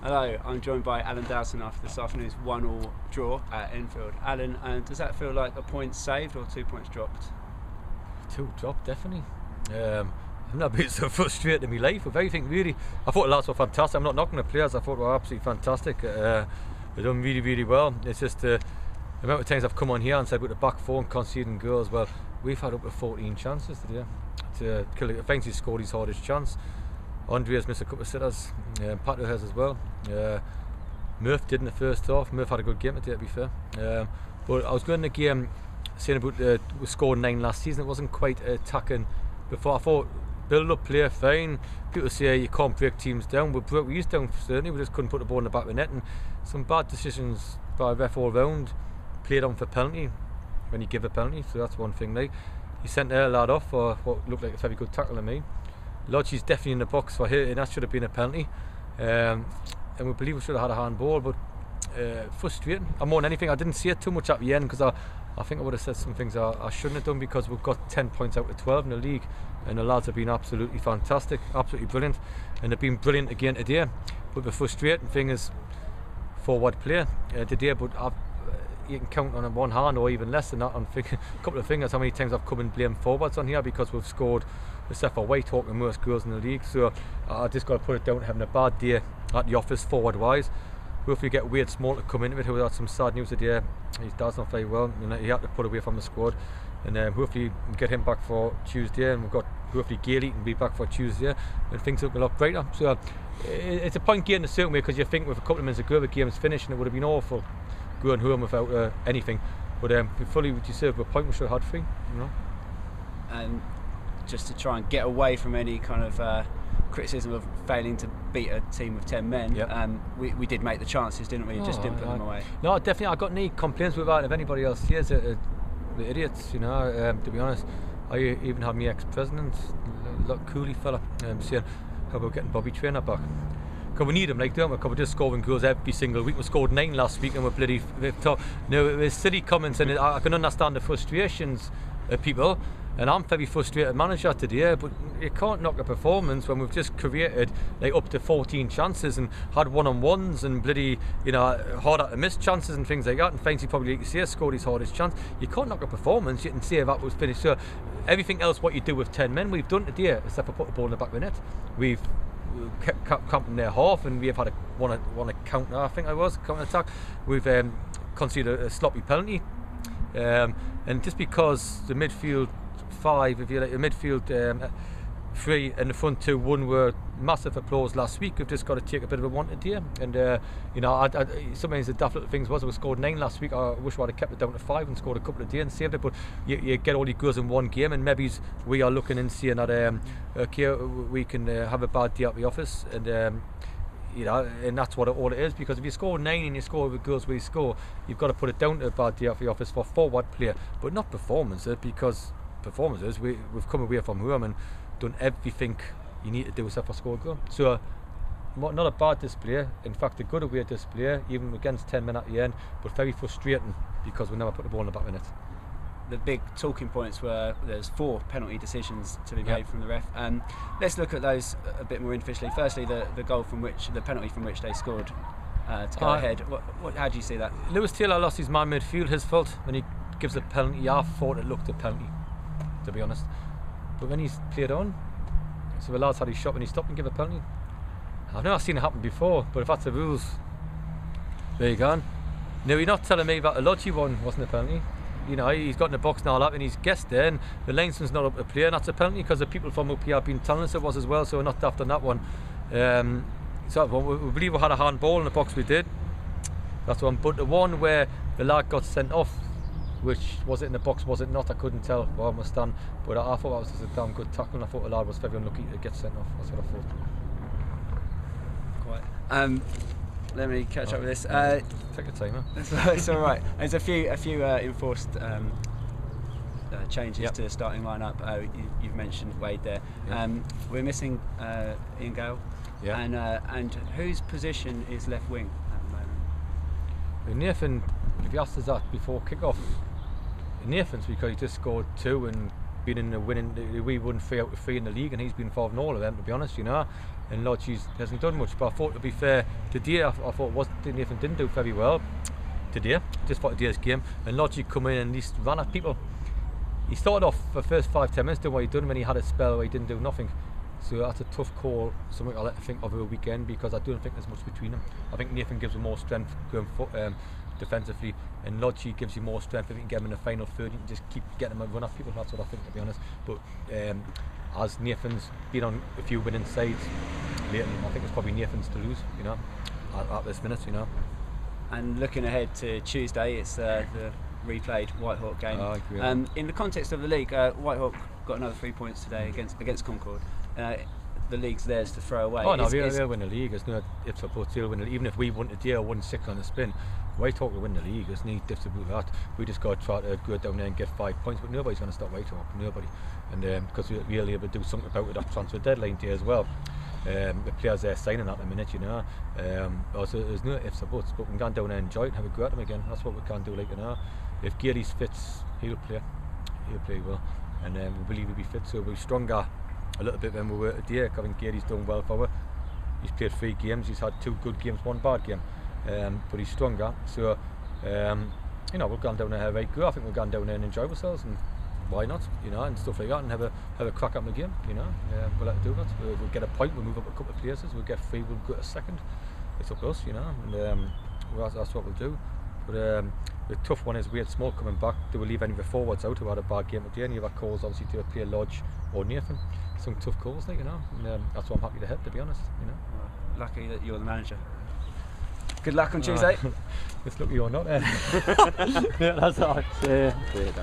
Hello, I'm joined by Alan Dowson after this afternoon's 1-1 draw at Enfield. Alan, does that feel like a point saved or 2 points dropped? 2 dropped, definitely. I've not been so frustrated in my life with everything, really. I thought the lads were fantastic. I'm not knocking the players, I thought they were absolutely fantastic. They've done really, really well. It's just the amount of times I've come on here and said with the back four and conceding goals, well, we've had up to 14 chances today to kill it. I think he scored his hardest chance. Andrea's missed a couple of sitters, Pato has as well. Murph did in the first half. Murph had a good game today, to be fair. But I was going to the game saying about we scored 9 last season. It wasn't quite attacking before. I thought build up, play fine. People say you can't break teams down. We broke these down certainly. We just couldn't put the ball in the back of the net, and some bad decisions by ref all round. Played on for penalty when you give a penalty, so that's one thing. Like he sent their lad off for what looked like a very good tackle on me. Lodgy's definitely in the box for here, and that should have been a penalty. And we believe we should have had a handball, but frustrating. More than anything, I didn't see it too much at the end because I think I would have said some things I shouldn't have done, because we've got 10 points out of 12 in the league, and the lads have been absolutely fantastic, absolutely brilliant, and they've been brilliant again today. But the frustrating thing is forward play today, but you can count on one hand or even less than that on a couple of fingers how many times I've come and blamed forwards on here, because we've scored, except for White Hawk, the most goals in the league. So I just got to put it down to having a bad day at the office forward wise. Hopefully you get Wade Small to come into it, who had some sad news today. His dad's not very well, and he had to put away from the squad, and hopefully get him back for Tuesday, and we've got hopefully Gailey can be back for Tuesday, and things look a lot brighter. So it's a point game in a certain way, because you think with a couple of minutes ago the game's finished and it would have been awful going home without anything, but we fully deserve a point. We should have had 3, you know. And just to try and get away from any kind of criticism of failing to beat a team of 10 men, yep. We did make the chances, didn't we? Just didn't put them away. No, definitely. I got any complaints with that. If anybody else hears the idiots, you know, to be honest, I even had my ex-president, a Cooley fella, saying how about getting Bobby Traynor back. Because we need him, like, don't we? Because we're just scoring goals every single week. We scored 9 last week and we're bloody top. No, it was silly comments, and I can understand the frustrations of people, and I'm very frustrated manager today, but you can't knock a performance when we've just created like up to 14 chances and had one-on-ones and bloody, you know, harder to miss chances and things like that, and Fancy probably, like you say, scored his hardest chance. You can't knock a performance, you can say that was finished. So everything else what you do with 10 men we've done today, except for put the ball in the back of the net. We've kept camping their half, and we've had one counter, I think I was counter attack. We've conceded a sloppy penalty, and just because the midfield 5, if you like, the midfield 3 and the front 2 1 were massive applause last week, we've just got to take a bit of a one today. And you know, sometimes the daft little things was we scored 9 last week. I wish I'd have kept it down to 5 and scored a couple of days and saved it. But you get all your goals in one game, and maybe we are looking and seeing that okay, we can have a bad day at the office, and you know, and that's what all it is. Because if you score 9 and you score with goals we score, you've got to put it down to a bad day at the office for forward play, but not performances, because performances we've come away from home and done everything you need to do except for score a goal. So not a bad display, in fact a good away display, even against 10 men at the end, but very frustrating because we never put the ball in the back of the net. The big talking points were there's 4 penalty decisions to be made from the ref. Let's look at those a bit more individually. Firstly, the penalty from which they scored to go ahead. How do you see that? Lewis Taylor lost his man midfield, his fault. When he gives a penalty, I thought it looked a penalty, to be honest. But when he's played on, so the lads had his shot when he stopped and gave a penalty. I've never seen it happen before, but if that's the rules, there you go. Now you're not telling me that the Lodgy one wasn't a penalty. You know, he's got in the box now and he's guessed there, and the linesman's not up to play, and that's a penalty, because the people from up here have been telling us it was as well, so we're not daft on that one. So we believe we had a handball in the box, we did. That's one, but the one where the lad got sent off, which was it in the box, was it not? I couldn't tell where I must stand, but I thought that was just a damn good tackle, and I thought the lad was very unlucky to get sent off. That's what I thought. Quite. Let me catch up with this. Take your time, It's all right. There's a few enforced changes to the starting lineup. You've mentioned Wade there. We're missing Ian Gale. And whose position is left wing at the moment? Nathan, if you asked us that before kick-off, Nathan's, because he just scored 2 and been in the winning, we won 3 out of 3 in the league, and he's been involved in all of them, to be honest, you know. and Lodge hasn't done much. But I thought, to be fair, today I thought Nathan didn't do very well today, just for today's game. And Lodge come in and at least ran at people. He started off the first 5-10 minutes doing what he done, when he had a spell where he didn't do nothing. So that's a tough call, something I'll let to think of over the weekend, because I don't think there's much between them. I think Nathan gives him more strength going defensively, and Lodge gives you more strength. If you can get him in the final third, you can just keep getting him and run at people. That's what I think, to be honest. But as Nathan's been on a few winning sides lately, I think it's probably Nathan's to lose, you know, at this minute, you know. And looking ahead to Tuesday, it's the replayed Whitehawk game. Oh, I agree. In the context of the league, Whitehawk got another 3 points today against Concord. The league's theirs to throw away. Oh no, they'll win the league. It's no ifs or buts. They'll win it. Even if we won today or won 6 on the spin, Whitehawk will win the league. There's no ifs about that. We just got to try to go down there and get 5 points, but nobody's going to stop Whitehawk. Nobody. And because we're really able to do something about it at transfer deadline day as well. The players are signing at the minute, you know. Also, there's no ifs or buts, but we can go down there and enjoy it and have a go at them again. That's what we can do, like, you know. If Gary's fits, he'll play well, and we believe he'll be fit, so we'll be stronger a little bit than we were today. I think Gary's done well for us. He's played 3 games, he's had 2 good games, 1 bad game, but he's stronger, so you know, we've gone down there and have a right go. I think we've gone down there and enjoy ourselves, and why not, you know, and stuff like that, and have a crack at the game, you know. We'll let do that. We'll get a point, we'll move up a couple of places, we'll get 3, we'll go to second. It's up to us, you know, and that's what we'll do. But the tough one is we had Small coming back. Do we leave any of the forwards out who had a bad game today? Any of our calls, obviously, to play Lodge or Nathan. Some tough calls, like, you know. And that's what I'm happy to hit, to be honest, you know. Well, lucky that you're the manager. Good luck on Tuesday. It's lucky you're not. Yeah, that's all. Yeah, that's